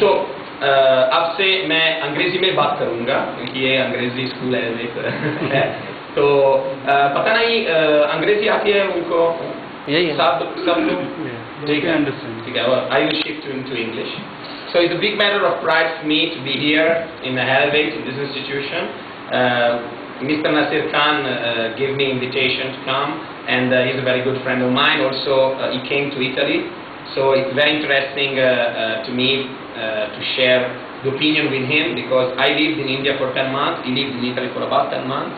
तो अब से मैं अंग्रेजी में बात करूंगा क्योंकि ये अंग्रेजी स्कूल है तो पता नहीं अंग्रेजी आती है उनको सब लोग ठीक है I will shift into English. So it's a big matter of pride for me to be here in Helvete in this institution. Mr. Naseer Khan gave me invitation to come, and he's a very good friend of mine. Also, he came to Italy, so it's very interesting to me to share the opinion with him, because I lived in India for 10 months, he lived in Italy for about 10 months,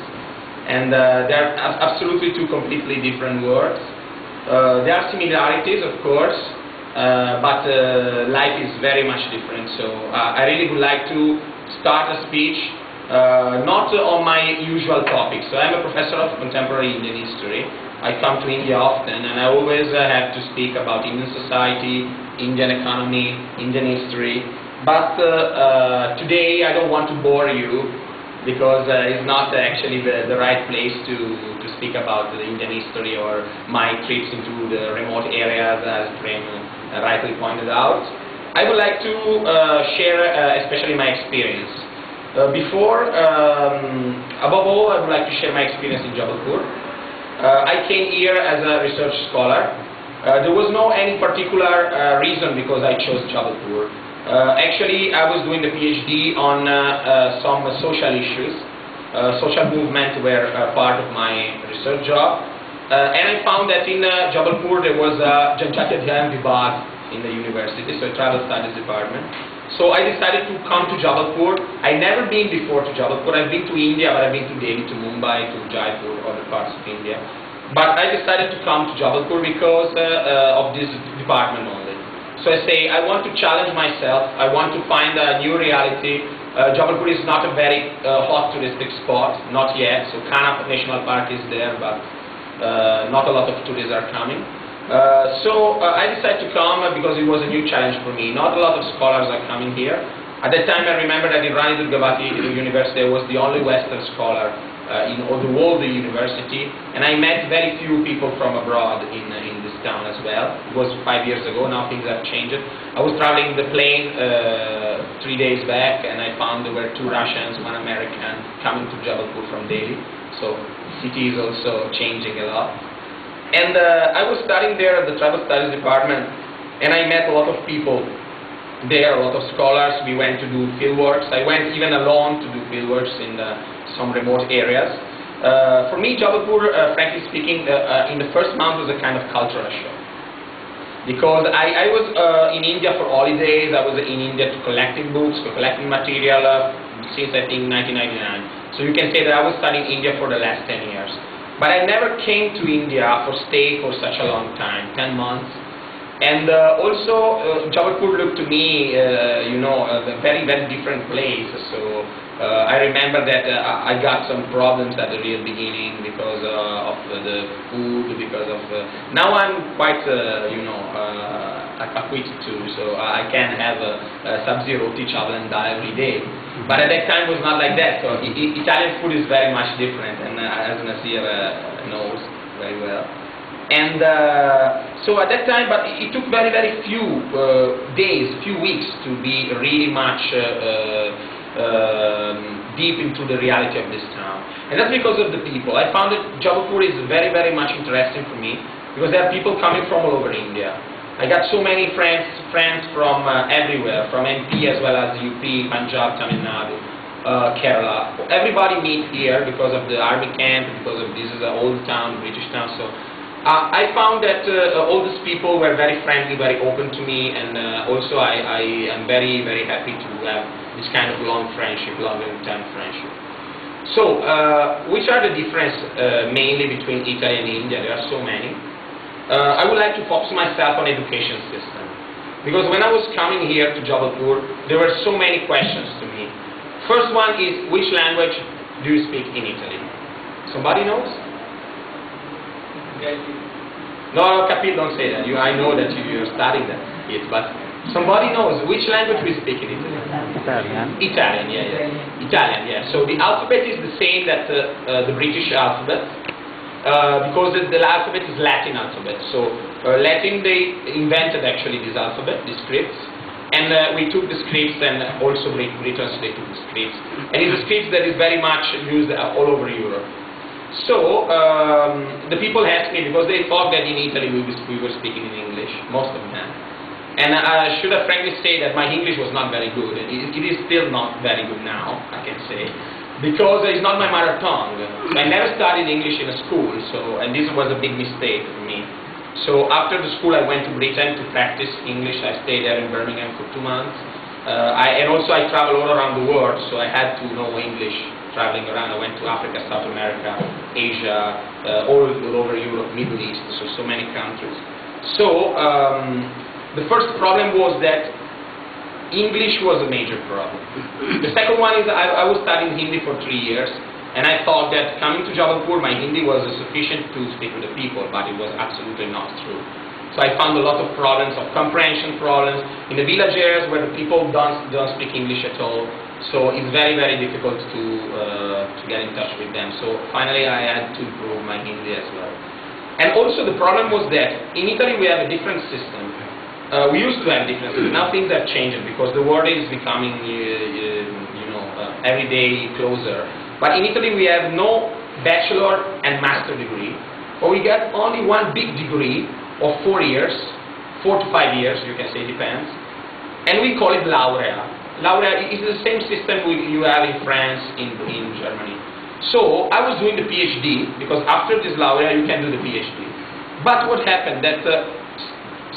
and they are absolutely two completely different worlds. There are similarities, of course, but life is very much different. So I really would like to start a speech not on my usual topics. So I'm a professor of contemporary Indian history. I come to India often, and I always have to speak about Indian society, Indian economy, Indian history. But today I don't want to bore you, because it's not actually the right place to speak about the Indian history or my trips into the remote areas, as Prem rightly pointed out. I would like to share especially my experience. Above all, I would like to share my experience in Jabalpur. I came here as a research scholar. There was no any particular reason because I chose Jabalpur. Actually, I was doing the PhD on some social issues. Social movement were part of my research job. And I found that in Jabalpur there was a Janjati Adhyayan Vibhag in the university, so a travel studies department. So I decided to come to Jabalpur. I'd never been before to Jabalpur. I've been to India, but I've been to Delhi, to Mumbai, to Jaipur, other parts of India. But I decided to come to Jabalpur because of this department only. So I say, I want to challenge myself. I want to find a new reality. Jabalpur is not a very hot touristic spot, not yet. So Kanha National Park is there, but not a lot of tourists are coming. So I decided to come because it was a new challenge for me. Not a lot of scholars are coming here. At that time I remember that in Rani Durgavati University I was the only Western scholar in the whole university, and I met very few people from abroad in this town as well. It was 5 years ago, now things have changed. I was traveling the plane 3 days back, and I found there were 2 Russians, 1 American coming to Jabalpur from Delhi. So the city is also changing a lot. And I was studying there at the travel studies department, and I met a lot of people there, a lot of scholars. We went to do fieldworks. I went even alone to do fieldworks in some remote areas. For me, Jabalpur, frankly speaking, in the first month was a kind of cultural shock. Because I was in India for holidays. I was in India to collecting books, for collecting material since I think 1999. So you can say that I was studying India for the last 10 years. But I never came to India for stay for such a long time, 10 months. And also, Jabalpur looked to me, you know, a very, very different place. So I remember that I got some problems at the real beginning because of the food, because of... now I'm quite, you know, acquitted too, so I can have sabzi, roti, chawal and dal every day. But at that time it was not like that. So Italian food is very much different, and as Naseer knows very well. And so at that time, but it took very, very few days, few weeks to be really much deep into the reality of this town. And that's because of the people. I found that Jabalpur is very, very much interesting for me, because there are people coming from all over India. I got so many friends from everywhere, from MP as well as UP, Punjab, Tamil Nadu, Kerala. Everybody meet here because of the army camp, because of this is an old town, British town. So I found that all these people were very friendly, very open to me, and also I am very, very happy to have this kind of long friendship, long-term friendship. So, which are the differences mainly between Italy and India? There are so many. I would like to focus myself on education system, because when I was coming here to Jabalpur, there were so many questions to me. First one is, which language do you speak in Italy? Somebody knows? No, Capil, don't say that. I know that you're studying that, but somebody knows which language we speak in Italy? Italian. Italian, yeah. Italian, yeah. So the alphabet is the same that the British alphabet. Because the alphabet is Latin alphabet. So Latin, they invented actually this alphabet, these scripts. And we took the scripts, and also retranslated the scripts. And it's a script that is very much used all over Europe. So the people asked me, because they thought that in Italy we were speaking in English, most of them. And I should have frankly say that my English was not very good. It is still not very good now, I can say, because it's not my mother tongue. So I never studied English in a school, and this was a big mistake for me. So after the school I went to Britain to practice English. I stayed there in Birmingham for 2 months. And also I traveled all around the world, so I had to know English traveling around. I went to Africa, South America, Asia, all over Europe, Middle East, so many countries. So the first problem was that English was a major problem. The second one is I was studying Hindi for 3 years, and I thought that coming to Jabalpur my Hindi was sufficient to speak with the people, but it was absolutely not true. So I found a lot of problems, of comprehension problems, in the village areas where the people don't speak English at all. So it's very, very difficult to get in touch with them. So finally I had to improve my Hindi as well. And also the problem was that in Italy we have a different system. We used to have different systems. Now things have changed because the world is becoming every day closer. But in Italy we have no bachelor and master degree, or we get only one big degree of 4 years, 4 to 5 years, you can say, depends, and we call it laurea. Laurea is the same system you have in France, in Germany. So I was doing the PhD, because after this laurea you can do the PhD. But what happened that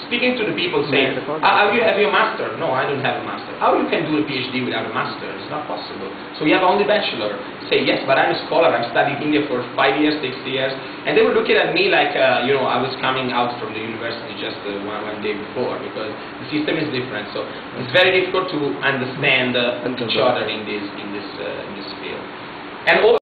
speaking to the people saying, have you a master? No, I don't have a master. How you can do a PhD without a master? It's not possible. So you have only bachelor. Say, yes, but I'm a scholar. I'm studying India for 5 years, 6 years. And they were looking at me like, I was coming out from the university just one day before, because the system is different. So it's very difficult to understand each other in this field. And